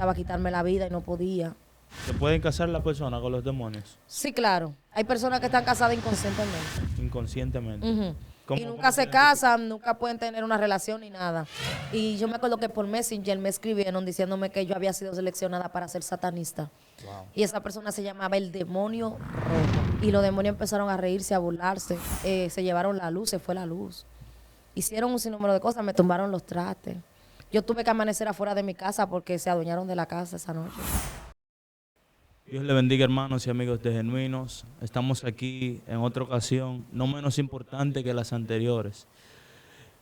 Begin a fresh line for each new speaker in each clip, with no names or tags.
intentaba quitarme la vida y no podía.
¿Se pueden casar las personas con los demonios?
Sí, claro. Hay personas que están casadas inconscientemente.
Inconscientemente.
Ujú.
¿Cómo-
Y
cómo
nunca se
tienen que-
casan, nunca pueden tener una relación ni nada. Y yo me acuerdo que por Messenger me escribieron diciéndome que yo había sido seleccionada para ser satanista.
Wow.
Y esa persona se llamaba el demonio rojo. Y los demonios empezaron a reírse, a burlarse. Se llevaron la luz, se fue la luz. Hicieron un sinnúmero de cosas, me tumbaron los trastes. Yo tuve que amanecer afuera de mi casa porque se adueñaron de la casa esa noche.
Dios le bendiga, hermanos y amigos de Genuinos. Estamos aquí en otra ocasión, no menos importante que las anteriores.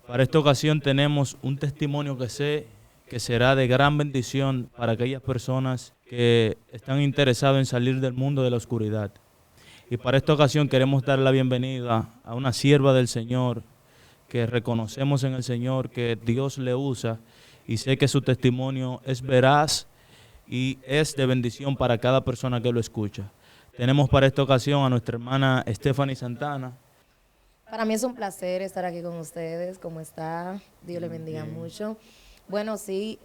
Para esta ocasión tenemos un testimonio que sé que será de gran bendición para aquellas personas que están interesadas en salir del mundo de la oscuridad. Y para esta ocasión queremos dar la bienvenida a una sierva del Señor que reconocemos en el Señor que Dios le usa, y sé que su testimonio es veraz y es de bendición para cada persona que lo escucha. Tenemos para esta ocasión a nuestra hermana Stephanie Santana.
Para mí es un placer estar aquí con ustedes. ¿Cómo está? Dios le bendiga
Bien.
mucho. Bueno, sí,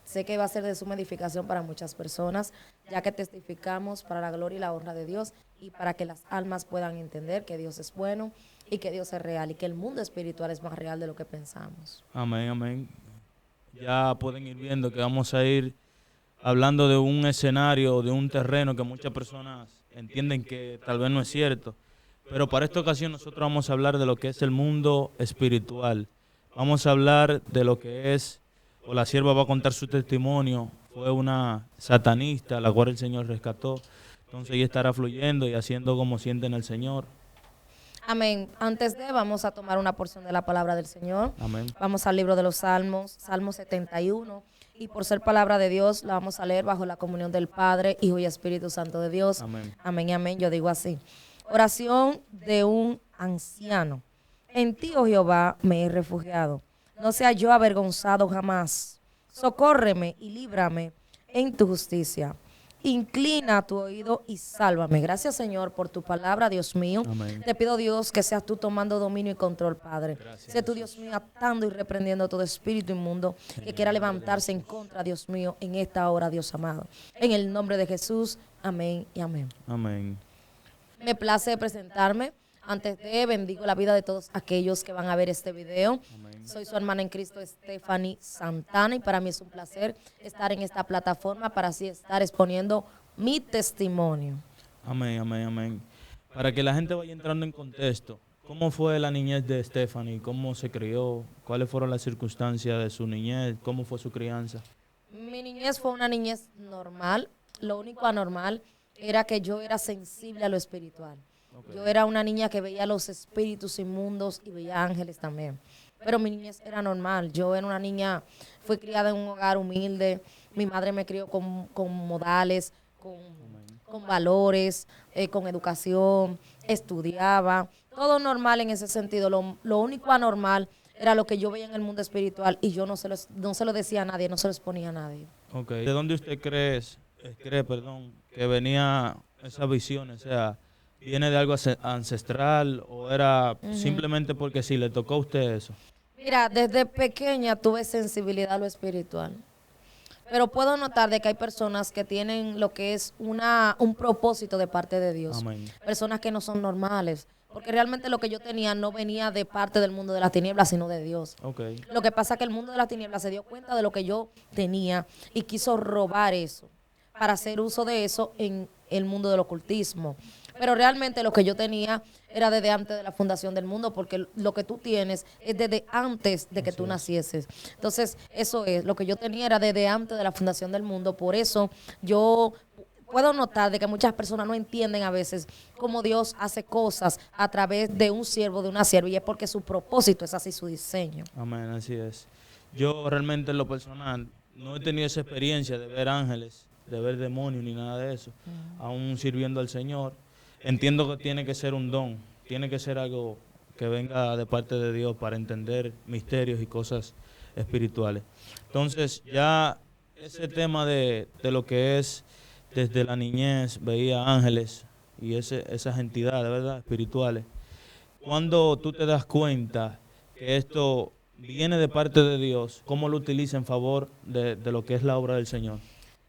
sé que va a ser de suma edificación para muchas personas, ya que testificamos para la gloria y la honra de Dios y para que las almas puedan entender que Dios es bueno y que Dios es real y que el mundo espiritual es más real de lo que pensamos.
Amén, amén. Ya pueden ir viendo que vamos a ir hablando de un escenario, de un terreno que muchas personas entienden que tal vez no es cierto. Pero para esta ocasión nosotros vamos a hablar de lo que es el mundo espiritual. Vamos a hablar de lo que es, o la sierva va a contar su testimonio. Fue una satanista, la cual el Señor rescató. Entonces ella estará fluyendo y haciendo como siente en el Señor.
Amén. Antes de, vamos a tomar una porción de la palabra del Señor.
Amén.
Vamos al libro de los Salmos, Salmo 71. Y por ser palabra de Dios, la vamos a leer bajo la comunión del Padre, Hijo y Espíritu Santo de Dios.
Amén.
Amén y amén. Yo digo así. Oración de un anciano. En ti, oh Jehová, me he refugiado. No sea yo avergonzado jamás. Socórreme y líbrame en tu justicia. Inclina tu oído y sálvame. Gracias, Señor, por tu palabra, Dios mío.
Amén.
Te pido, Dios, que seas tú tomando dominio y control, Padre.
Gracias,
Sé tú, Dios mío, atando y reprendiendo todo espíritu inmundo que quiera levantarse en contra, Dios mío, en esta hora, Dios amado. En el nombre de Jesús, amén y amén.
Amén.
Me place presentarme. Antes de, bendigo la vida de todos aquellos que van a ver este video.
Amén.
Soy su hermana en Cristo, Stephanie Santana, y para mí es un placer estar en esta plataforma para así estar exponiendo mi testimonio.
Amén, amén, amén. Para que la gente vaya entrando en contexto, ¿cómo fue la niñez de Stephanie? ¿Cómo se crió? ¿Cuáles fueron las circunstancias de su niñez? ¿Cómo fue su crianza?
Mi niñez fue una niñez normal. Lo único anormal era que yo era sensible a lo espiritual.
Ok.
Yo era una niña que veía los espíritus inmundos y veía ángeles también. Pero mi niñez era normal. Yo era una niña, fui criada en un hogar humilde. Mi madre me crió con modales, con valores, con educación, estudiaba. Todo normal en ese sentido. Lo único anormal era lo que yo veía en el mundo espiritual y yo no se lo decía a nadie, no se lo exponía a nadie.
Ok. ¿De dónde usted cree, que venía esa visión? O sea, ¿viene de algo ancestral o era simplemente porque sí le tocó a usted eso?
Mira, desde pequeña tuve sensibilidad a lo espiritual. Pero puedo notar de que hay personas que tienen lo que es un propósito de parte de Dios.
Amén.
Personas que no son normales. Porque realmente lo que yo tenía no venía de parte del mundo de las tinieblas, sino de Dios.
Ok.
Lo que pasa es que el mundo de las tinieblas se dio cuenta de lo que yo tenía y quiso robar eso para hacer uso de eso en el mundo del ocultismo. Pero realmente lo que yo tenía era desde antes de la fundación del mundo, porque lo que tú tienes es desde antes de que
Así
tú
es.
nacieses. Entonces, eso es, lo que yo tenía era desde antes de la fundación del mundo. Por eso yo puedo notar de que muchas personas no entienden a veces cómo Dios hace cosas a través de un siervo, de una sierva, y es porque su propósito es así, su diseño.
Amén, así es. Yo realmente en lo personal no he tenido esa experiencia de ver ángeles, de ver demonios ni nada de eso, aún sirviendo al Señor. Entiendo que tiene que ser un don, tiene que ser algo que venga de parte de Dios para entender misterios y cosas espirituales. Entonces ya ese tema de lo que es desde la niñez, veía ángeles y esas entidades, ¿verdad?, espirituales. Cuando tú te das cuenta que esto viene de parte de Dios, ¿cómo lo utiliza en favor de lo que es la obra del Señor?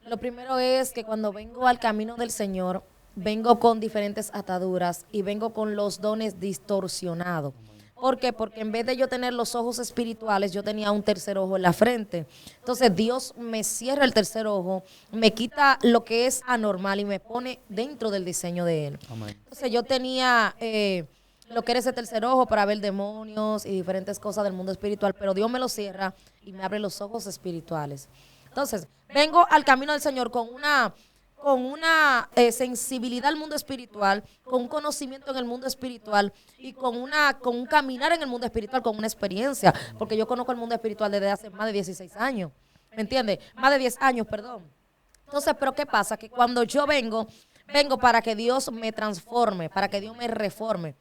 Lo primero es que cuando vengo al camino del Señor, vengo con diferentes ataduras y vengo con los dones distorsionados. ¿Por qué? Porque en vez de yo tener los ojos espirituales, yo tenía un tercer ojo en la frente. Entonces Dios me cierra el tercer ojo, me quita lo que es anormal y me pone dentro del diseño de Él.
Amén.
Entonces yo tenía lo que era ese tercer ojo para ver demonios y diferentes cosas del mundo espiritual, pero Dios me lo cierra y me abre los ojos espirituales. Entonces vengo al camino del Señor con una sensibilidad al mundo espiritual, con un conocimiento en el mundo espiritual y con un caminar en el mundo espiritual, con una experiencia, porque yo conozco el mundo espiritual desde hace más de 16 años, ¿me entiendes? Más de 10 años, perdón. Entonces, ¿pero qué pasa? Que cuando yo vengo para que Dios me transforme, para que Dios me reforme.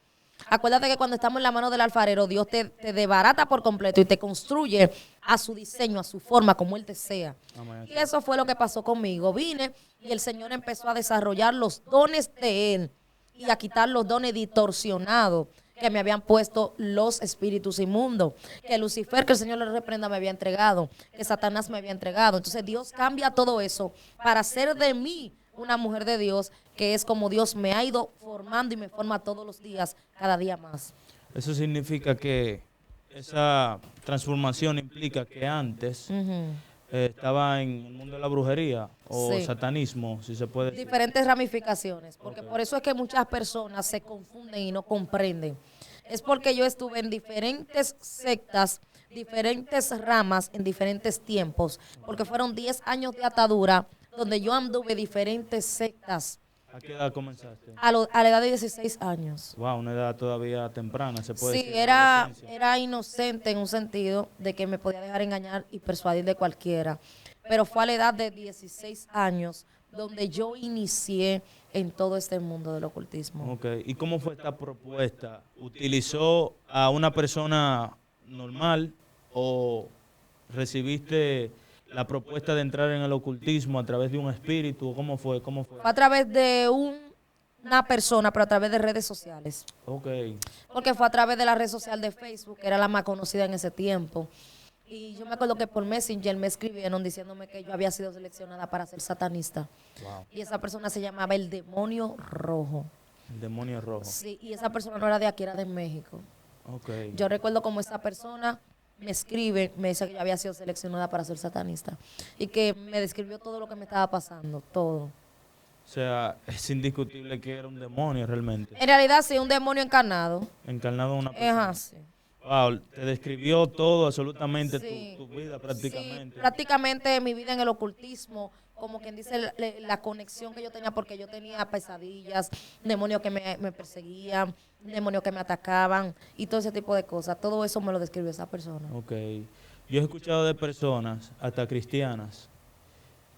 Acuérdate que cuando estamos en la mano del alfarero, Dios te desbarata por completo y te construye a su diseño, a su forma, como Él desea.
Amén.
Y eso fue lo que pasó conmigo. Vine y el Señor empezó a desarrollar los dones de Él y a quitar los dones distorsionados que me habían puesto los espíritus inmundos, que Lucifer, que el Señor le reprenda, me había entregado, que Satanás me había entregado. Entonces Dios cambia todo eso para hacer de mí una mujer de Dios, que es como Dios me ha ido formando y me forma todos los días, cada día más.
Eso significa que esa transformación implica que antes estaba en el mundo de la brujería o
Sí.
satanismo, si se puede decir.
Diferentes ramificaciones, porque
Ok.
por eso es que muchas personas se confunden y no comprenden. Es porque yo estuve en diferentes sectas, diferentes ramas, en diferentes tiempos, porque fueron 10 años de atadura donde yo anduve diferentes sectas
¿A qué edad comenzaste?
a la edad de 16 años.
Wow, una edad todavía temprana, se puede
Sí,
decir.
era
Adolescencia.
inocente en un sentido de que me podía dejar engañar y persuadir de cualquiera. Pero fue a la edad de 16 años donde yo inicié en todo este mundo del ocultismo.
Ok, ¿y cómo fue esta propuesta? ¿Utilizó a una persona normal o recibiste la propuesta de entrar en el ocultismo a través de un espíritu? ¿Cómo fue? ¿Cómo fue?
Fue a través de una persona, pero a través de redes sociales.
Ok,
Porque fue a través de la red social de Facebook, que era la más conocida en ese tiempo. Y yo me acuerdo que por Messenger me escribieron diciéndome que yo había sido seleccionada para ser satanista.
wow,
Y esa persona se llamaba el Demonio Rojo.
el demonio rojo.
Sí, y esa persona no era de aquí, era de México.
Ok,
Yo recuerdo como esa persona me escribe, me dice que yo había sido seleccionada para ser satanista. Y que me describió todo lo que me estaba pasando, todo.
o sea, es indiscutible que era un demonio realmente,
En realidad sí, un demonio encarnado.
encarnado en una
Es
persona.
así.
Wow, te describió todo, absolutamente
Sí.
tu vida
Sí,
prácticamente.
prácticamente mi vida en el ocultismo, como quien dice la conexión que yo tenía, porque yo tenía pesadillas, demonios que me perseguían, demonios que me atacaban y todo ese tipo de cosas. Todo eso me lo describió esa persona.
Ok, yo he escuchado de personas, hasta cristianas,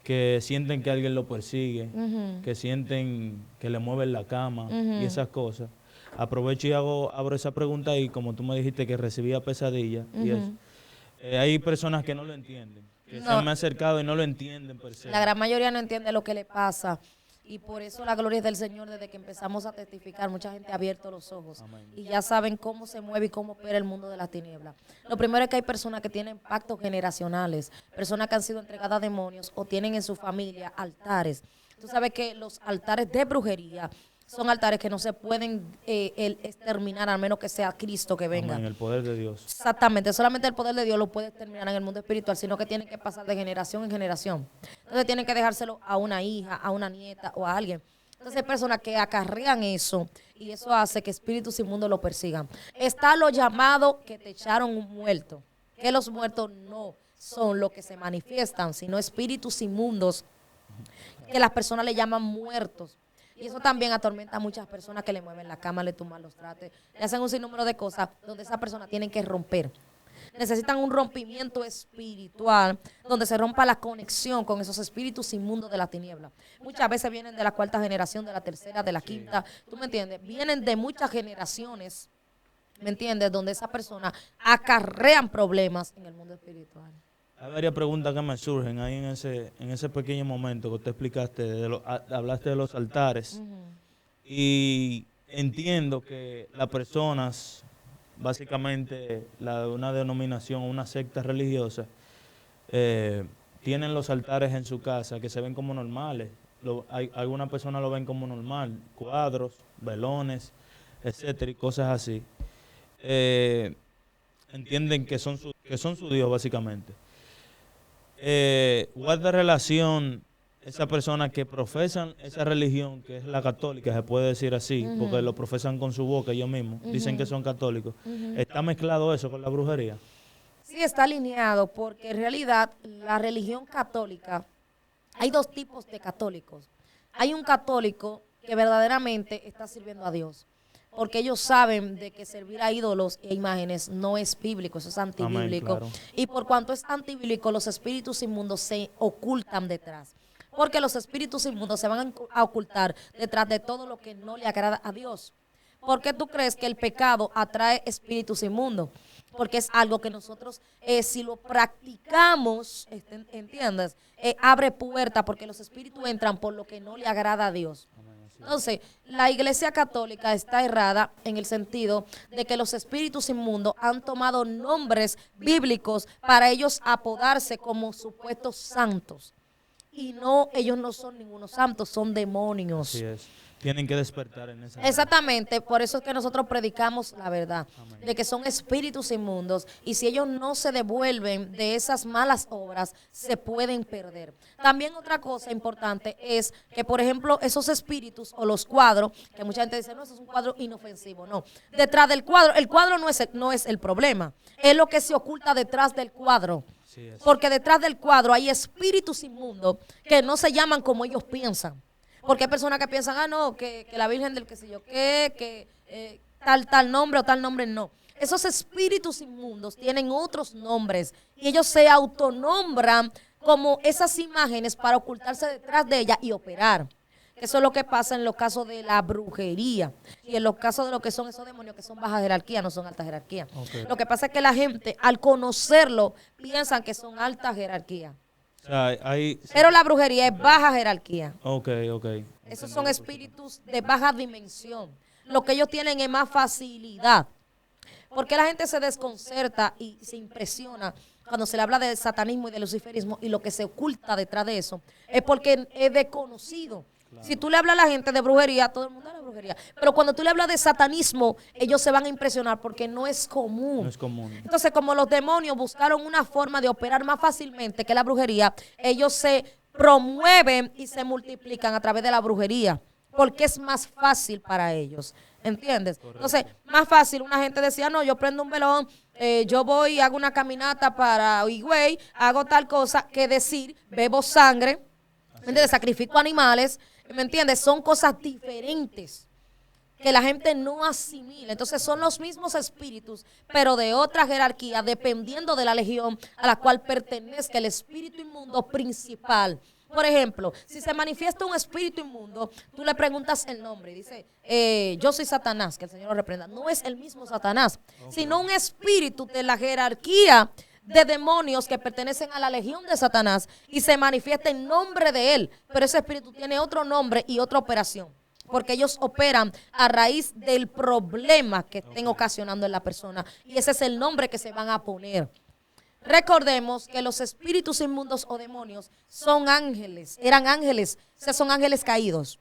que sienten que alguien lo persigue,
Ujú.
que sienten que le mueven la cama
Ujú.
y esas cosas. Aprovecho y abro esa pregunta ahí, como tú me dijiste que recibía pesadillas y eso.
Ujú.
Hay personas que no lo entienden, que se
No.
me han acercado y no lo entienden per se.
La gran mayoría no entiende lo que le pasa. Y por eso la gloria es del Señor. Desde que empezamos a testificar, mucha gente ha abierto los ojos.
Amén.
Y ya saben cómo se mueve y cómo opera el mundo de las tinieblas. Lo primero es que hay personas que tienen pactos generacionales, personas que han sido entregadas a demonios o tienen en su familia altares. Tú sabes que los altares de brujería son altares que no se pueden exterminar, al menos que sea Cristo que venga.
Amén, el poder de Dios.
Exactamente, solamente el poder de Dios lo puede terminar en el mundo espiritual, sino que tiene que pasar de generación en generación. Entonces tienen que dejárselo a una hija, a una nieta o a alguien. Entonces hay personas que acarrean eso y eso hace que espíritus inmundos lo persigan. Está lo llamado que te echaron un muerto, que los muertos no son los que se manifiestan, sino espíritus inmundos que las personas le llaman muertos. Y eso también atormenta a muchas personas que le mueven la cama, le tumban los trates, le hacen un sinnúmero de cosas donde esas personas tienen que romper. Necesitan un rompimiento espiritual donde se rompa la conexión con esos espíritus inmundos de la tiniebla. Muchas veces vienen de la cuarta generación, de la tercera, de la quinta, ¿tú me entiendes? Vienen de muchas generaciones, ¿me entiendes? Donde esas personas acarrean problemas en el mundo espiritual.
Hay varias preguntas que me surgen ahí en ese pequeño momento que usted explicaste, hablaste de los altares. Y entiendo que las personas, básicamente la de una denominación o una secta religiosa, tienen los altares en su casa que se ven como normales. Algunas personas lo ven como normal, cuadros, velones, etcétera, y cosas así. Entienden que son su Dios, básicamente. Guarda relación esas personas que profesan esa religión, que es la católica, se puede decir así, porque lo profesan con su boca ellos mismos, dicen que son católicos. ¿Está mezclado eso con la brujería?
Sí, está alineado, porque en realidad la religión católica, hay dos tipos de católicos. Hay un católico que verdaderamente está sirviendo a Dios, porque ellos saben de que servir a ídolos e imágenes no es bíblico, eso es antibíblico.
Amén, claro.
Y por cuanto es antibíblico, los espíritus inmundos se ocultan detrás. Porque los espíritus inmundos se van a ocultar detrás de todo lo que no le agrada a Dios. ¿Por qué tú crees que el pecado atrae espíritus inmundos? Porque es algo que nosotros, si lo practicamos, ¿entiendes? Abre puerta, porque los espíritus entran por lo que no le agrada a Dios. Entonces, la Iglesia Católica está errada en el sentido de que los espíritus inmundos han tomado nombres bíblicos para ellos apodarse como supuestos santos. Y no, ellos no son ningunos santos, son demonios.
Así es. Tienen que despertar en esa.
Exactamente, por eso es que nosotros predicamos la verdad,
Amén.
de que son espíritus inmundos, y si ellos no se devuelven de esas malas obras, se pueden perder. También otra cosa importante es que, por ejemplo, esos espíritus o los cuadros, que mucha gente dice, no, eso es un cuadro inofensivo, no. Detrás del cuadro, el cuadro no es el problema, es lo que se oculta detrás del cuadro. Porque detrás del cuadro hay espíritus inmundos que no se llaman como ellos piensan. Porque hay personas que piensan, no, que la Virgen del qué sé yo qué, que tal nombre o tal nombre, no. Esos espíritus inmundos tienen otros nombres y ellos se autonombran como esas imágenes para ocultarse detrás de ellas y operar. Eso es lo que pasa en los casos de la brujería y en los casos de lo que son esos demonios que son baja jerarquía, no son alta jerarquía.
Okay.
Lo que pasa es que la gente, al conocerlo, piensan que son alta jerarquía.
O sea,
Pero la brujería es baja jerarquía.
Ok.
Esos son espíritus de baja dimensión. Lo que ellos tienen es más facilidad. Porque la gente se desconcerta y se impresiona cuando se le habla de satanismo y de luciferismo, y lo que se oculta detrás de eso es porque es desconocido. Claro. Si tú le hablas a la gente de brujería, todo el mundo habla de brujería. Pero cuando tú le hablas de satanismo, ellos se van a impresionar porque no es común.
No es común.
Entonces, como los demonios buscaron una forma de operar más fácilmente que la brujería, ellos se promueven y se multiplican a través de la brujería, porque es más fácil para ellos. ¿Entiendes? Correcto. Entonces, más fácil, una gente decía, no, yo prendo un velón, yo voy y hago una caminata para Higüey, hago tal cosa, que decir, bebo sangre, ¿me entiendes? Sacrifico animales, ¿me entiendes? Son cosas diferentes que la gente no asimila. Entonces son los mismos espíritus, pero de otra jerarquía, dependiendo de la legión a la cual pertenezca el espíritu inmundo principal. Por ejemplo, si se manifiesta un espíritu inmundo, tú le preguntas el nombre y dice, yo soy Satanás, que el Señor lo reprenda. No es el mismo Satanás, sino un espíritu de la jerarquía de demonios que pertenecen a la legión de Satanás y se manifiesta en nombre de él, pero ese espíritu tiene otro nombre y otra operación, porque ellos operan a raíz del problema que estén ocasionando en la persona, y ese es el nombre que se van a poner. Recordemos que los espíritus inmundos o demonios son ángeles, eran ángeles, o sea, son ángeles caídos,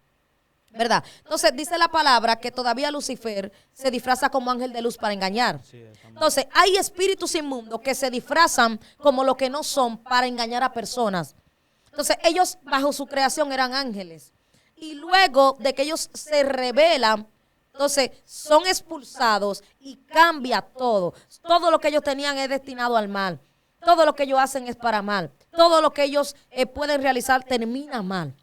¿verdad? Entonces dice la palabra que todavía Lucifer se disfraza como ángel de luz para engañar. Entonces hay espíritus inmundos que se disfrazan como lo que no son para engañar a personas. Entonces ellos bajo su creación eran ángeles, y luego de que ellos se rebelan, entonces son expulsados y cambia todo. Todo lo que ellos tenían es destinado al mal. Todo lo que ellos hacen es para mal. Todo lo que ellos pueden realizar termina mal.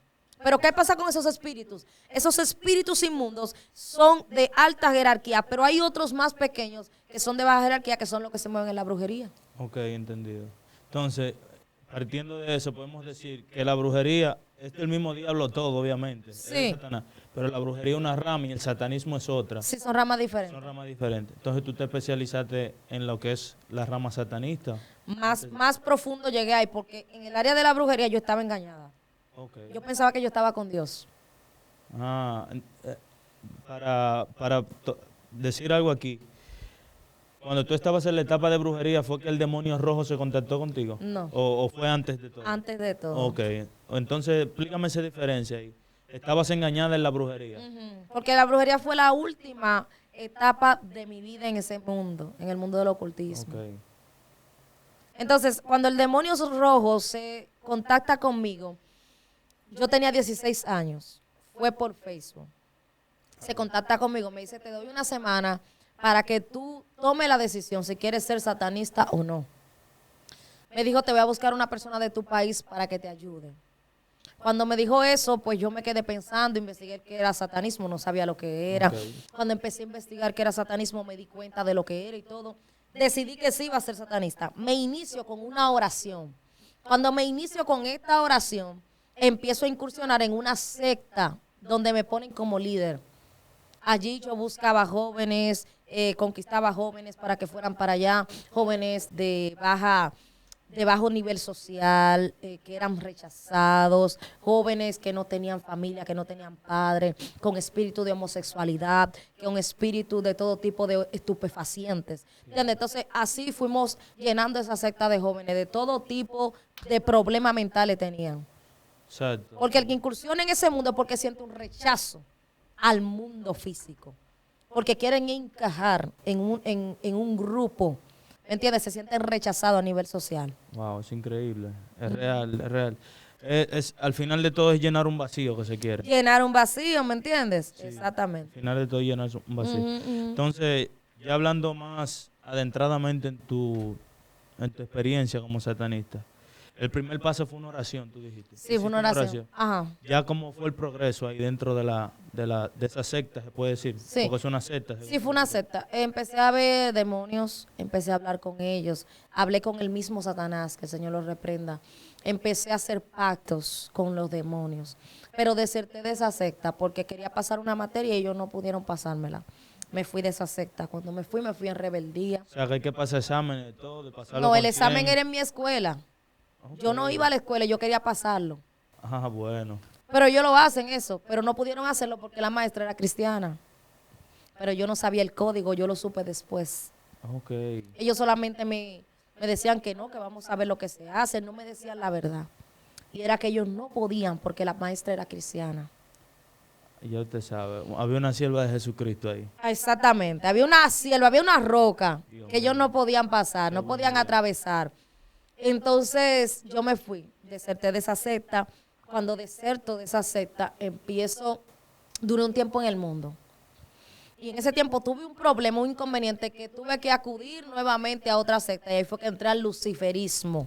Pero ¿qué pasa con esos espíritus? Esos espíritus inmundos son de alta jerarquía, pero hay otros más pequeños que son de baja jerarquía, que son los que se mueven en la brujería.
Ok, entendido. Entonces, partiendo de eso, podemos decir que la brujería es el mismo diablo todo, obviamente.
Sí.
Satanás, pero la brujería es una rama y el satanismo es otra.
Sí, son ramas diferentes.
Son ramas diferentes. Entonces tú te especializaste en lo que es la rama satanista.
Más profundo llegué ahí, porque en el área de la brujería yo estaba engañada.
Okay.
Yo pensaba que yo estaba con Dios.
Para decir algo aquí, Cuando tú estabas en la etapa de brujería, ¿fue que el demonio rojo se contactó contigo?
No.
¿O fue antes de todo?
Antes de todo.
Ok, entonces explícame esa diferencia ahí. Estabas engañada en la brujería.
Porque la brujería fue la última etapa de mi vida en ese mundo, en el mundo del ocultismo.
Ok.
Entonces, cuando el demonio rojo se contacta conmigo, yo tenía 16 años, fue por Facebook. Se contacta conmigo, me dice, te doy una semana para que tú tomes la decisión si quieres ser satanista o no. Me dijo, te voy a buscar una persona de tu país para que te ayude. Cuando me dijo eso, pues yo me quedé pensando, investigué qué era satanismo, no sabía lo que era.
Okay.
Cuando empecé a investigar qué era satanismo, me di cuenta de lo que era y todo. Decidí que sí iba a ser satanista. Me inicio con una oración. Cuando me inicio con esta oración, empiezo a incursionar en una secta donde me ponen como líder. Allí yo buscaba jóvenes, conquistaba jóvenes para que fueran para allá, jóvenes de bajo nivel social, que eran rechazados, jóvenes que no tenían familia, que no tenían padre, con espíritu de homosexualidad, con espíritu de todo tipo de estupefacientes. ¿Entiendes? Entonces, así fuimos llenando esa secta de jóvenes, de todo tipo de problemas mentales tenían.
Exacto.
Porque el que incursiona en ese mundo es porque siente un rechazo al mundo físico. Porque quieren encajar en un grupo. ¿Me entiendes? Se sienten rechazados a nivel social.
Wow, es increíble. Es real, es real. Al final de todo es llenar un vacío que se quiere.
Llenar un vacío, ¿me entiendes?
Sí.
Exactamente.
Al final de todo es llenar un vacío. Entonces, ya hablando más adentradamente en tu experiencia como satanista, el primer paso fue una oración, tú dijiste.
Sí, fue una oración. Ajá.
Ya cómo fue el progreso ahí dentro de esa secta, se puede decir.
Sí.
Porque es una secta.
Sí, fue una secta. Empecé a ver demonios, empecé a hablar con ellos, hablé con el mismo Satanás, que el Señor lo reprenda. Empecé a hacer pactos con los demonios, pero deserté de esa secta porque quería pasar una materia y ellos no pudieron pasármela. Me fui de esa secta. Cuando me fui en rebeldía.
O sea, que hay que pasar exámenes y todo, de pasarlo.
No, el
con
examen
100.
era en mi escuela. Yo no iba a la escuela, yo quería pasarlo.
Ah, bueno.
Pero ellos lo hacen eso, pero no pudieron hacerlo porque la maestra era cristiana. Pero yo no sabía el código, yo lo supe después.
Ok.
Ellos solamente me decían que no, que vamos a ver lo que se hace, no me decían la verdad. Y era que ellos no podían porque la maestra era cristiana.
Ya usted sabe, había una sierva de Jesucristo ahí.
Exactamente, había una sierva, había una roca
Dios
que ellos
mío.
no podían pasar, no podían atravesar. Entonces yo me fui, deserté de esa secta. Cuando deserto de esa secta, duré un tiempo en el mundo. Y en ese tiempo tuve un problema, un inconveniente, que tuve que acudir nuevamente a otra secta. Y ahí fue que entré al luciferismo.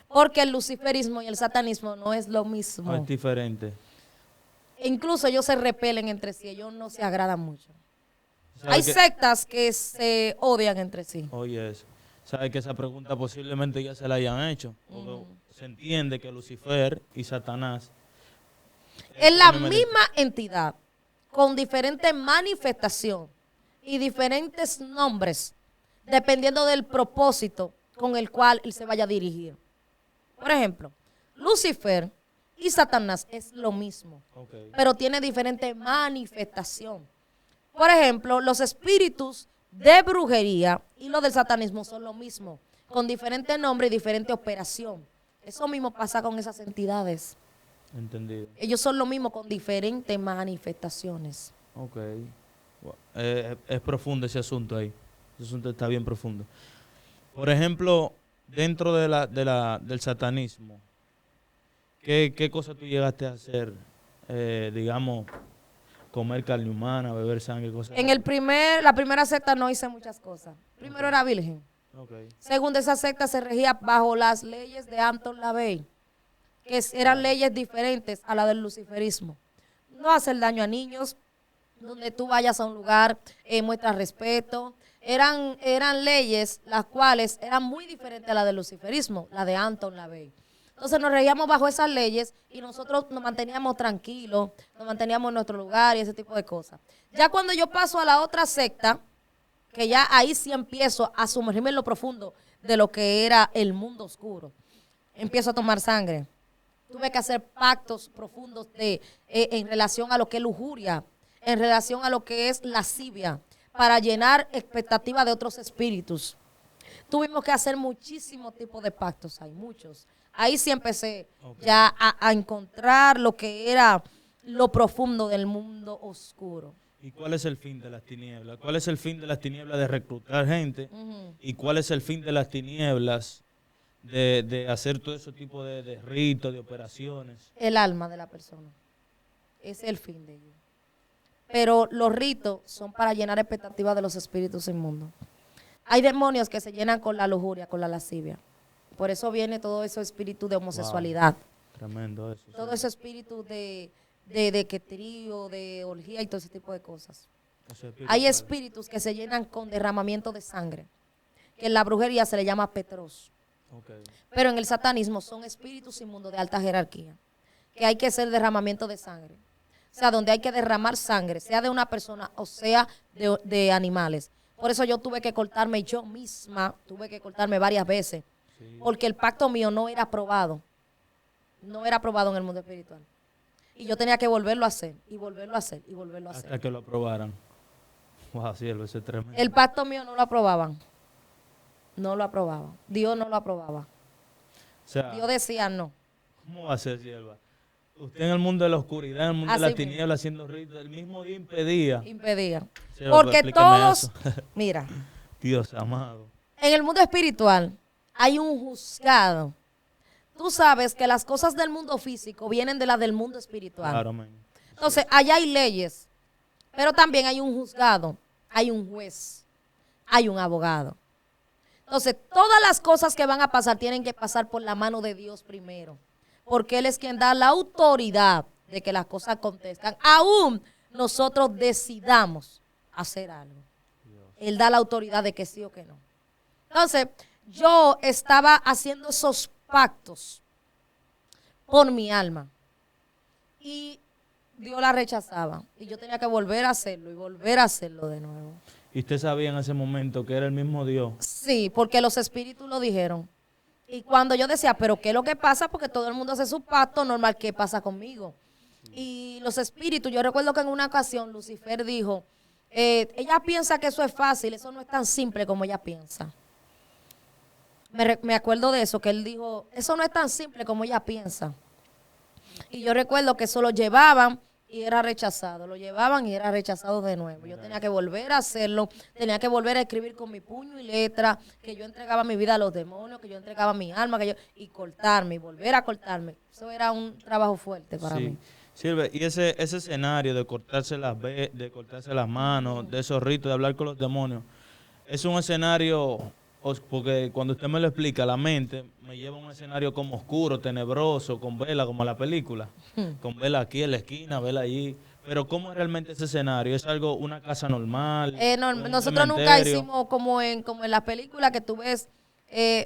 Porque el luciferismo y el satanismo no es lo mismo.
No, es diferente.
Incluso ellos se repelen entre sí, ellos no se agradan mucho.
¿Sabe
Hay
que-
sectas que se odian entre sí.
Oye, eso. ¿Sabe que esa pregunta posiblemente ya se la hayan hecho? Porque se entiende que Lucifer y Satanás
Es la
misma
misma entidad, con diferente manifestación y diferentes nombres, dependiendo del propósito con el cual él se vaya a dirigir. Por ejemplo, Lucifer y Satanás es lo mismo,
Ok.
pero tiene diferente manifestación. Por ejemplo, los espíritus de brujería y los del satanismo son lo mismo, con diferente nombre y diferente operación. Eso mismo pasa con esas entidades.
Entendido.
Ellos son lo mismo con diferentes manifestaciones.
Ok. Es profundo ese asunto ahí. Ese asunto está bien profundo. Por ejemplo, dentro del satanismo, ¿qué cosa tú llegaste a hacer? Digamos, comer carne humana, beber sangre, cosas
En la primera secta no hice muchas cosas. Primero era virgen.
Ok.
Segundo, esa secta se regía bajo las leyes de Anton LaVey, que eran leyes diferentes a la del luciferismo. No hacer daño a niños, donde tú vayas a un lugar, muestras respeto. Eran leyes las cuales eran muy diferentes a la del luciferismo, la de Anton LaVey. Entonces nos regíamos bajo esas leyes y nosotros nos manteníamos tranquilos, nos manteníamos en nuestro lugar y ese tipo de cosas. Ya cuando yo paso a la otra secta, que ya ahí sí empiezo a sumergirme en lo profundo de lo que era el mundo oscuro. Empiezo a tomar sangre. Tuve que hacer pactos profundos en relación a lo que es lujuria, en relación a lo que es lascivia, para llenar expectativas de otros espíritus. Tuvimos que hacer muchísimos tipos de pactos, hay muchos. Ahí sí empecé ya a encontrar lo que era lo profundo del mundo oscuro.
¿Y cuál es el fin de las tinieblas? ¿Cuál es el fin de las tinieblas de reclutar gente? ¿Y cuál es el fin de las tinieblas de hacer todo ese tipo de ritos, de operaciones?
El alma de la persona. Ese es el fin de ello. Pero los ritos son para llenar expectativas de los espíritus inmundos. Hay demonios que se llenan con la lujuria, con la lascivia. Por eso viene todo ese espíritu de homosexualidad.
Wow, tremendo eso.
Todo ese espíritu de queterío, de orgía y todo ese tipo de cosas. Hay espíritus que se llenan con derramamiento de sangre, que en la brujería se le llama petros. Pero en el satanismo son espíritus inmundos de alta jerarquía, que hay que hacer derramamiento de sangre. O sea, donde hay que derramar sangre, sea de una persona o sea de animales. Por eso yo tuve que cortarme yo misma, tuve que cortarme varias veces, porque el pacto mío no era aprobado. No era aprobado en el mundo espiritual. Y yo tenía que volverlo a hacer, y volverlo a hacer, y volverlo a hacer.
Hasta que lo aprobaran. Wow, cielo, ese es tremendo.
El pacto mío no lo aprobaban. No lo aprobaban. Dios no lo aprobaba.
O sea,
Dios decía no.
¿cómo va a ser, sierva? Usted en el mundo de la oscuridad, en el mundo de las tinieblas, haciendo ritos, el mismo día impedía.
Impedía.
Sierva,
porque todos,
eso.
mira,
Dios amado.
en el mundo espiritual hay un juzgado. Tú sabes que las cosas del mundo físico vienen de las del mundo espiritual.
Claro, man.
Entonces, allá hay leyes, pero también hay un juzgado, hay un juez, hay un abogado. Entonces, todas las cosas que van a pasar tienen que pasar por la mano de Dios primero, porque Él es quien da la autoridad de que las cosas acontezcan. Aún nosotros decidamos hacer algo. Él da la autoridad de que sí o que no. Entonces, yo estaba haciendo esos pactos por mi alma y Dios la rechazaba y yo tenía que volver a hacerlo y volver a hacerlo de nuevo.
¿Y usted sabía en ese momento que era el mismo Dios?
Sí, porque los espíritus lo dijeron. Y cuando yo decía, pero ¿qué es lo que pasa? Porque todo el mundo hace su pacto, normal, ¿qué pasa conmigo? Y los espíritus, yo recuerdo que en una ocasión Lucifer dijo, ella piensa que eso es fácil, eso no es tan simple como ella piensa. Me acuerdo de eso, que él dijo, eso no es tan simple como ella piensa. Y yo recuerdo que eso lo llevaban y era rechazado, lo llevaban y era rechazado de nuevo. Yo tenía que volver a hacerlo, tenía que volver a escribir con mi puño y letra, que yo entregaba mi vida a los demonios, que yo entregaba mi alma, y cortarme, y volver a cortarme. Eso era un trabajo fuerte para mí.
Sirve, y ese escenario de cortarse las manos, de esos ritos, de hablar con los demonios, es un escenario, porque cuando usted me lo explica, la mente me lleva a un escenario como oscuro, tenebroso, con vela, como la película, con vela aquí en la esquina, vela allí. Pero ¿cómo es realmente ese escenario? ¿Es algo, una casa normal?
Nosotros nunca hicimos como en la película que tú ves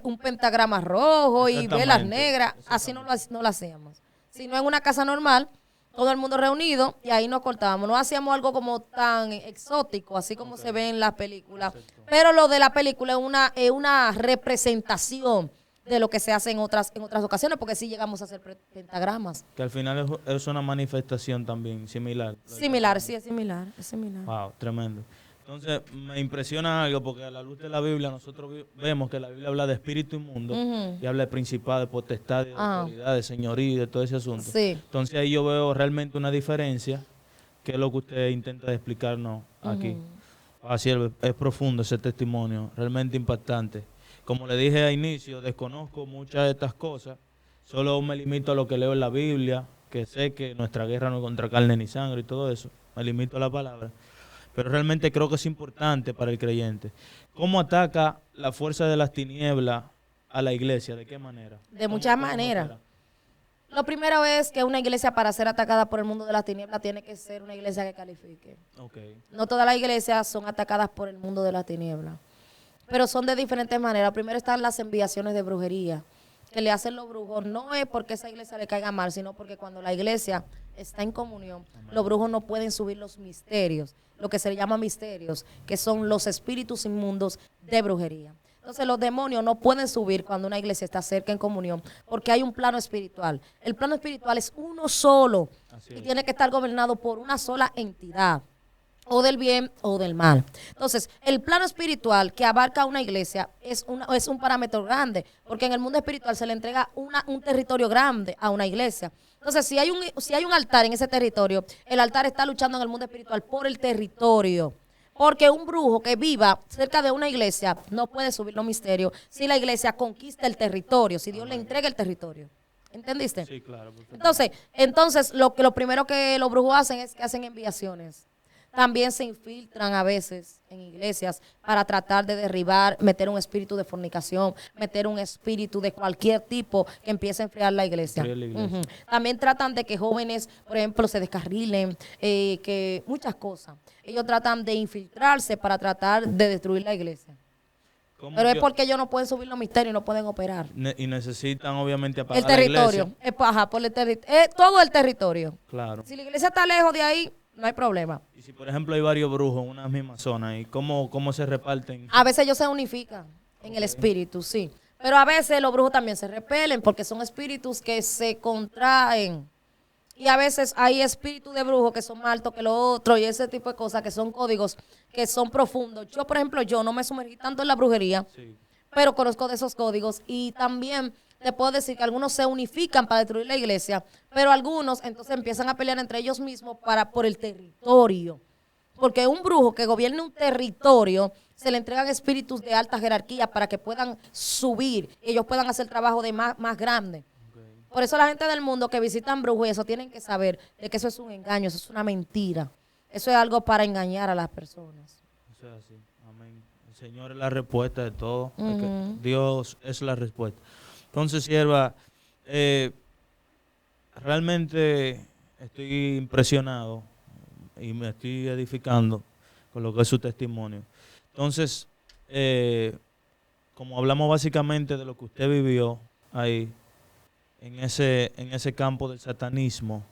un pentagrama rojo y velas negras. Así no lo hacíamos. Sino en una casa normal, todo el mundo reunido y ahí nos cortábamos. No hacíamos algo como tan exótico, así como se ve en las películas. Pero lo de la película es una representación de lo que se hace en otras ocasiones, porque sí llegamos a hacer pentagramas.
Que al final es una manifestación también similar.
Similar, sí, es similar.
Wow, tremendo. Entonces, me impresiona algo, porque a la luz de la Biblia nosotros vemos que la Biblia habla de espíritu inmundo y habla de principado, de potestad, de autoridad, de señoría, de todo ese asunto.
Sí.
Entonces, ahí yo veo realmente una diferencia, que es lo que usted intenta explicarnos aquí. Así es profundo ese testimonio, realmente impactante. Como le dije al inicio, desconozco muchas de estas cosas, solo me limito a lo que leo en la Biblia, que sé que nuestra guerra no es contra carne ni sangre y todo eso, me limito a la palabra. Pero realmente creo que es importante para el creyente. ¿Cómo ataca la fuerza de las tinieblas a la iglesia? ¿De qué manera?
De muchas maneras. Lo primero es que una iglesia, para ser atacada por el mundo de las tinieblas, tiene que ser una iglesia que califique. No todas las iglesias son atacadas por el mundo de las tinieblas, pero son de diferentes maneras. Primero están las enviaciones de brujería que le hacen los brujos. No es porque esa iglesia le caiga mal, sino porque cuando la iglesia está en comunión, los brujos no pueden subir los misterios, lo que se le llama misterios, que son los espíritus inmundos de brujería. Entonces los demonios no pueden subir cuando una iglesia está cerca en comunión, porque hay un plano espiritual. El plano espiritual es uno solo y tiene que estar gobernado por una sola entidad. o del bien o del mal. Entonces, el plano espiritual que abarca una iglesia es un parámetro grande, porque en el mundo espiritual se le entrega un territorio grande a una iglesia. Entonces, si hay un altar en ese territorio, el altar está luchando en el mundo espiritual por el territorio. Porque un brujo que viva cerca de una iglesia no puede subir los misterios si la iglesia conquista el territorio, si Dios le entrega el territorio. ¿Entendiste?
Sí, claro. Perfecto.
Entonces lo primero que los brujos hacen es que hacen enviaciones. También se infiltran a veces en iglesias para tratar de derribar, meter un espíritu de fornicación, meter un espíritu de cualquier tipo que empiece a enfriar la iglesia.
Enfriar la iglesia.
También tratan de que jóvenes, por ejemplo, se descarrilen, que muchas cosas. Ellos tratan de infiltrarse para tratar de destruir la iglesia. Pero es porque ellos no pueden subir los misterios y no pueden operar.
Y necesitan obviamente apagar
El territorio, todo el territorio.
Claro.
Si la iglesia está lejos de ahí, no hay problema.
Y si por ejemplo hay varios brujos en una misma zona, ¿y cómo se reparten?
A veces ellos se unifican en el espíritu, sí. Pero a veces los brujos también se repelen porque son espíritus que se contraen. Y a veces hay espíritus de brujos que son más altos que los otros y ese tipo de cosas que son códigos que son profundos. Yo, por ejemplo, yo no me sumergí tanto en la brujería,
Sí.
pero conozco de esos códigos y también te puedo decir que algunos se unifican para destruir la iglesia, pero algunos entonces empiezan a pelear entre ellos mismos por el territorio. Porque un brujo que gobierne un territorio, se le entregan espíritus de alta jerarquía para que puedan subir, y ellos puedan hacer trabajo de más grande.
Okay.
Por eso la gente del mundo que visitan brujos y eso tienen que saber de que eso es un engaño, eso es una mentira. Eso es algo para engañar a las personas.
Eso es así. Amén. El Señor es la respuesta de todo. Dios es la respuesta. Entonces, sierva, realmente estoy impresionado y me estoy edificando con lo que es su testimonio. Entonces, como hablamos básicamente de lo que usted vivió ahí, en ese campo del satanismo,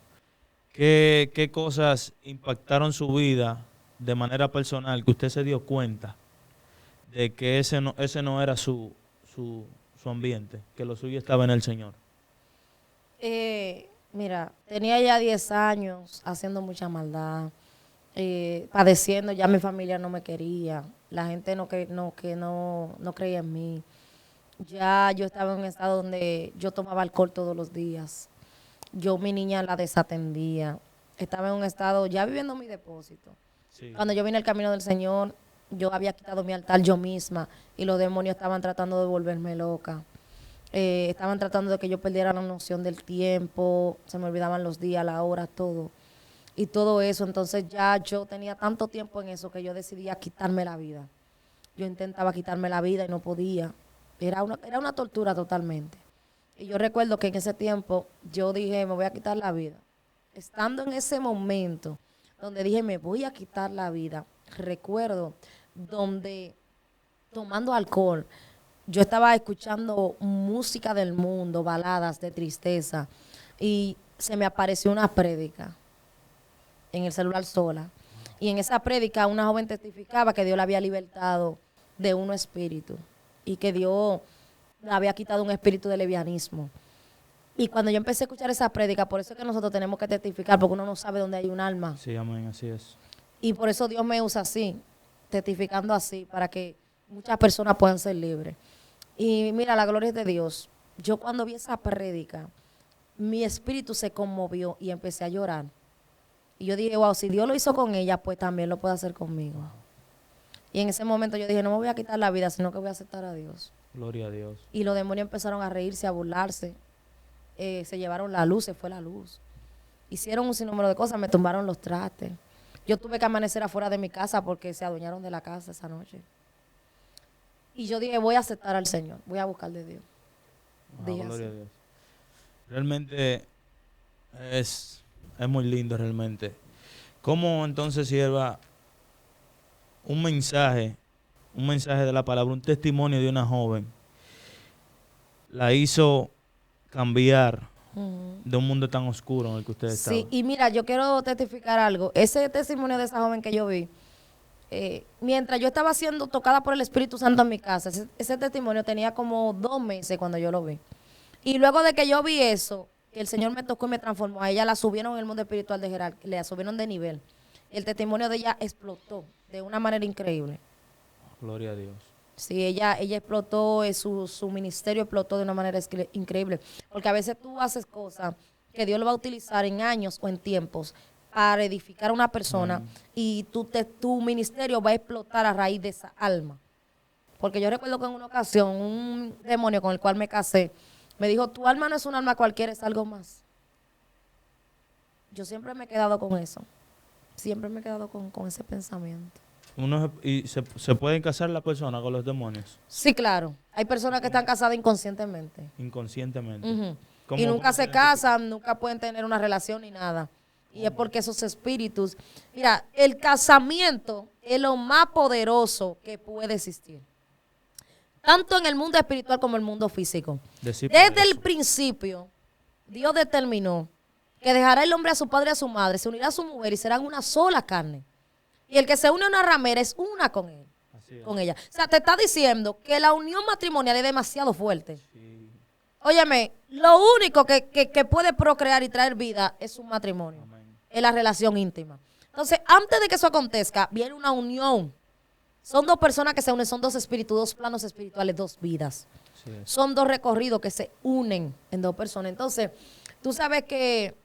¿qué cosas impactaron su vida de manera personal que usted se dio cuenta de que ese no era su ambiente, que lo suyo estaba en el Señor?
Mira, tenía ya 10 años haciendo mucha maldad, padeciendo, ya mi familia no me quería, la gente no creía en mí. Ya yo estaba en un estado donde yo tomaba alcohol todos los días. Mi niña la desatendía. Estaba en un estado, ya viviendo mi depósito.
Sí.
Cuando yo vine al camino del Señor, yo había quitado mi altar yo misma y los demonios estaban tratando de volverme loca. Estaban tratando de que yo perdiera la noción del tiempo, se me olvidaban los días, la hora, todo. Y todo eso, entonces ya yo tenía tanto tiempo en eso que yo decidía quitarme la vida. Yo intentaba quitarme la vida y no podía. Era una tortura totalmente. Y yo recuerdo que en ese tiempo yo dije, me voy a quitar la vida. Estando en ese momento donde dije, me voy a quitar la vida, recuerdo donde tomando alcohol, yo estaba escuchando música del mundo, baladas de tristeza, y se me apareció una prédica en el celular sola. Y en esa prédica una joven testificaba que Dios la había libertado de un espíritu y que Dios le había quitado un espíritu de levianismo. Y cuando yo empecé a escuchar esa prédica, por eso es que nosotros tenemos que testificar, porque uno no sabe dónde hay un alma.
Sí, amén, así es.
Y por eso Dios me usa así, testificando así, para que muchas personas puedan ser libres. Y mira, la gloria es de Dios. Yo cuando vi esa prédica, mi espíritu se conmovió y empecé a llorar. Y yo dije, wow, si Dios lo hizo con ella, pues también lo puede hacer conmigo. Y en ese momento yo dije, no me voy a quitar la vida, sino que voy a aceptar a Dios.
Gloria a Dios.
Y los demonios empezaron a reírse, a burlarse. Se llevaron la luz, se fue la luz. Hicieron un sinnúmero de cosas, me tumbaron los trastes. Yo tuve que amanecer afuera de mi casa porque se adueñaron de la casa esa noche. Y yo dije, voy a aceptar al Señor, voy a buscar de Dios. Dije
Gloria
así.
a Dios. Realmente es muy lindo realmente. ¿Cómo entonces, sierva, un mensaje de la palabra, un testimonio de una joven, la hizo cambiar de un mundo tan oscuro en el que usted estaba?
Sí, y mira, yo quiero testificar algo. Ese testimonio de esa joven que yo vi, mientras yo estaba siendo tocada por el Espíritu Santo en mi casa, ese testimonio tenía como 2 meses cuando yo lo vi. Y luego de que yo vi eso, que el Señor me tocó y me transformó, a ella la subieron en el mundo espiritual la subieron de nivel. el testimonio de ella explotó de una manera increíble.
Gloria a Dios.
Sí, ella explotó, su ministerio explotó de una manera increíble. Porque a veces tú haces cosas que Dios lo va a utilizar en años o en tiempos para edificar a una persona
Amén.
y tu ministerio va a explotar a raíz de esa alma. Porque yo recuerdo que en una ocasión un demonio con el cual me casé me dijo, tu alma no es un alma cualquiera, es algo más. Yo siempre me he quedado con eso. Siempre me he quedado con ese pensamiento.
¿Y se pueden casar las personas con los demonios?
Sí, claro. Hay personas que están casadas inconscientemente.
Inconscientemente.
Ujú.
¿Cómo-
Y nunca
cómo
se
identifican?
casan, nunca pueden tener una relación ni nada. Y es porque esos espíritus... Mira, el casamiento es lo más poderoso que puede existir. Tanto en el mundo espiritual como en el mundo físico.
Decir
Desde
por
el
eso.
principio, Dios determinó que dejará el hombre a su padre y a su madre, se unirá a su mujer y serán una sola carne. Y el que se une a una ramera es una con él,
Así es.
con ella. O sea, te está diciendo que la unión matrimonial es demasiado fuerte.
Sí.
Óyeme, lo único que puede procrear y traer vida es un matrimonio.
Amén.
Es la relación íntima. Entonces, antes de que eso acontezca, viene una unión. Son dos personas que se unen, son dos espíritus, dos planos espirituales, dos vidas.
Así es.
Son dos recorridos que se unen en dos personas. Entonces, tú sabes que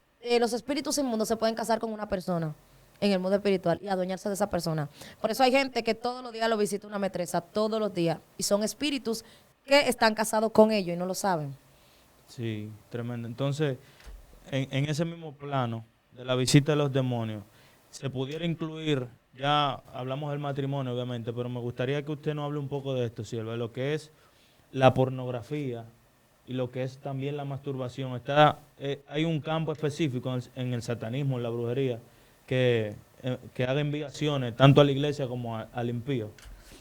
los espíritus inmundos se pueden casar con una persona en el mundo espiritual y adueñarse de esa persona. Por eso hay gente que todos los días lo visita una maîtresa, todos los días. Y son espíritus que están casados con ellos y no lo saben.
Sí, tremendo. Entonces, en ese mismo plano de la visita de los demonios, se pudiera incluir, ya hablamos del matrimonio obviamente, pero me gustaría que usted nos hable un poco de esto, Silva, de lo que es la pornografía y lo que es también la masturbación. Hay un campo específico en el satanismo, en la brujería, que haga enviaciones tanto a la iglesia como al impío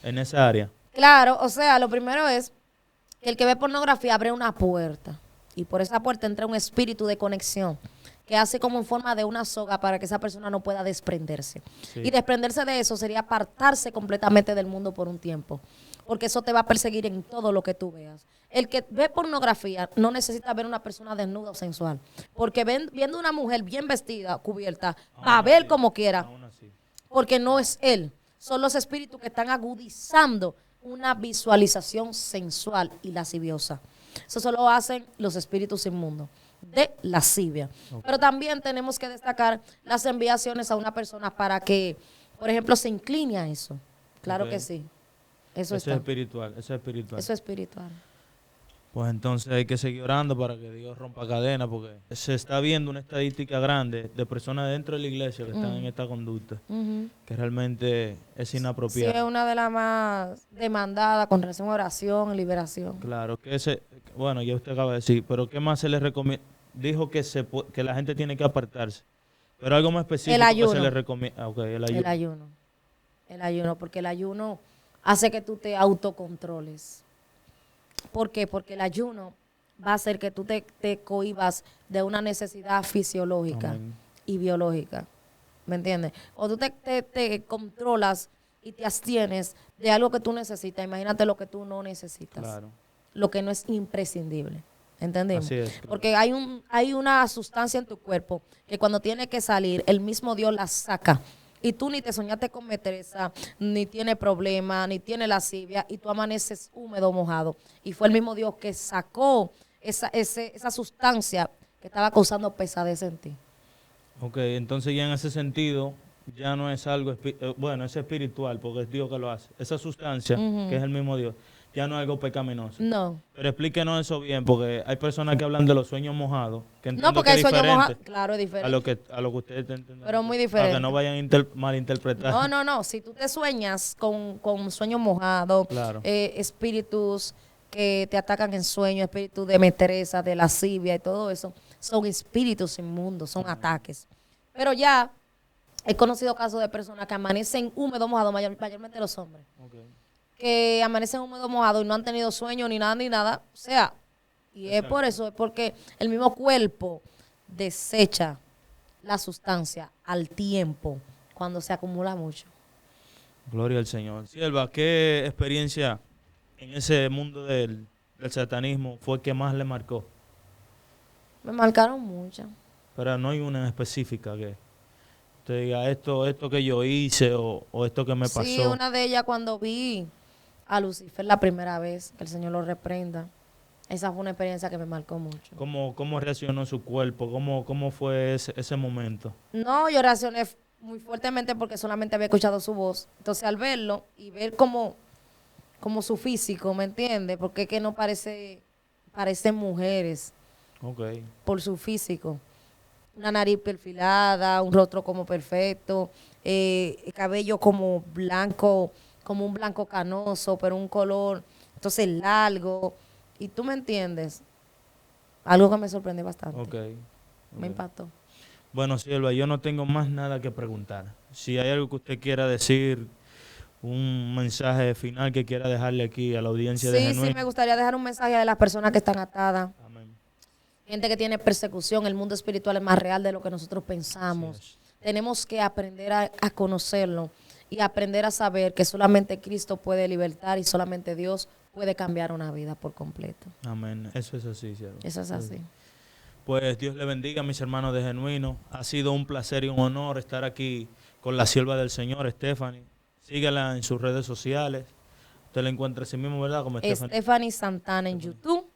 en esa área.
Claro, o sea, lo primero es que el que ve pornografía abre una puerta. Y por esa puerta entra un espíritu de conexión que hace como en forma de una soga para que esa persona no pueda desprenderse.
Sí.
Y desprenderse de eso sería apartarse completamente del mundo por un tiempo, porque eso te va a perseguir en todo lo que tú veas. El que ve pornografía no necesita ver una persona desnuda o sensual, porque viendo una mujer bien vestida, cubierta, va a ver
así,
como quiera,
aún así.
porque no es él. Son los espíritus que están agudizando una visualización sensual y lasciviosa. Eso solo hacen los espíritus inmundos de lascivia.
Ok.
Pero también tenemos que destacar las enviaciones a una persona para que, por ejemplo, se incline a eso. Claro
Ok.
que sí.
Eso
Eso
es
está.
espiritual, eso es espiritual.
Eso es espiritual.
Pues entonces hay que seguir orando para que Dios rompa cadenas, porque se está viendo una estadística grande de personas dentro de la iglesia que están en esta conducta,
Ujú.
que realmente es
Sí, es
inapropiada.
una de las más demandadas con relación a oración y liberación.
Claro, bueno, ya usted acaba de decir, pero ¿qué más se le recomienda? Dijo que la gente tiene que apartarse, pero algo más específico que se
ayuno.
le recomienda. Ok, el ayuno.
El ayuno. El ayuno, porque el ayuno hace que tú te autocontroles. ¿Por qué? Porque el ayuno va a hacer que tú te cohibas de una necesidad fisiológica
Amén.
y biológica. ¿Me entiendes? O tú te controlas y te abstienes de algo que tú necesitas. Imagínate lo que tú no necesitas.
Claro,
Lo que no es imprescindible. ¿Entendemos?
así es. Claro.
Porque hay una sustancia en tu cuerpo que cuando tiene que salir, el mismo Dios la saca. Y tú ni te soñaste con meteresa, ni tiene problema, ni tiene lascivia, y tú amaneces húmedo, mojado. Y fue el mismo Dios que sacó esa sustancia que estaba causando pesadez en ti.
Ok, entonces ya en ese sentido, ya no es algo, bueno, es espiritual, porque es Dios que lo hace. Esa sustancia,
Ujú.
que es el mismo Dios, ya no es algo pecaminoso.
No.
Pero explíquenos eso bien, porque hay personas que hablan de los sueños mojados, que entiendo
No, porque
que
el
es
sueño
diferente
mojado, claro, es
a
diferente.
lo que ustedes entienden.
Pero muy
Para
diferente.
que no vayan a malinterpretar.
No. Si tú te sueñas con sueño mojado,
Claro.
Espíritus que te atacan en sueños, espíritus de meteresa, de lascivia y todo eso, son espíritus inmundos, son ataques. Pero ya he conocido casos de personas que amanecen húmedo, mojado, mayormente los hombres,
Ok.
que amanecen húmedo, mojado y no han tenido sueño ni nada. O sea, y es por eso, es porque el mismo cuerpo desecha la sustancia al tiempo cuando se acumula mucho.
Gloria al Señor. Sierva, ¿qué experiencia en ese mundo del satanismo fue que más le marcó?
Me marcaron muchas.
Pero no hay una en específica que Usted diga, esto que yo hice o esto que me pasó.
Sí, una de ellas cuando vi a Lucifer la primera vez, que el Señor lo reprenda. Esa fue una experiencia que me marcó mucho.
¿Cómo reaccionó su cuerpo? ¿Cómo fue ese momento?
No, yo reaccioné muy fuertemente porque solamente había escuchado su voz. Entonces al verlo y ver como su físico, ¿me entiendes? Porque es que no parecen mujeres
Ok.
por su físico. Una nariz perfilada, un rostro como perfecto, cabello como blanco, como un blanco canoso, pero un color, entonces largo. Y tú me entiendes, algo que me sorprendió bastante.
Ok.
Me impactó.
Bueno, Silva, yo no tengo más nada que preguntar. Si hay algo que usted quiera decir, un mensaje final que quiera dejarle aquí a la audiencia de
Sí,
Genuino.
sí, me gustaría dejar un mensaje a las personas que están atadas.
Amén.
Gente que tiene persecución, el mundo espiritual es más real de lo que nosotros pensamos.
Así es.
Tenemos que aprender a conocerlo y aprender a saber que solamente Cristo puede libertar y solamente Dios puede cambiar una vida por completo.
Amén. Eso es así, siervo.
Eso es así.
Pues Dios le bendiga, mis hermanos de Genuino. Ha sido un placer y un honor estar aquí con la sierva del Señor, Stephanie. Síguela en sus redes sociales. Usted la encuentra así mismo, ¿verdad? Como
Stephanie Santana en YouTube.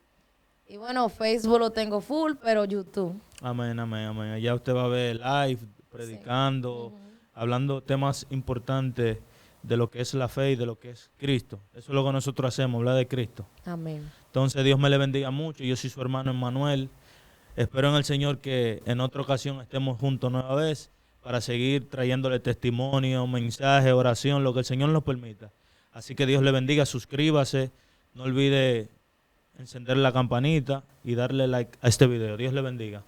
Y bueno, Facebook lo tengo full, pero YouTube.
Amén, amén, amén. Allá usted va a ver live, predicando, hablando temas importantes de lo que es la fe y de lo que es Cristo. Eso es lo que nosotros hacemos, hablar de Cristo.
Amén.
Entonces Dios me le bendiga mucho. Yo soy su hermano Emmanuel. Espero en el Señor que en otra ocasión estemos juntos nueva vez para seguir trayéndole testimonio, mensaje, oración, lo que el Señor nos permita. Así que Dios le bendiga, suscríbase, no olvide encender la campanita y darle like a este video. Dios le bendiga.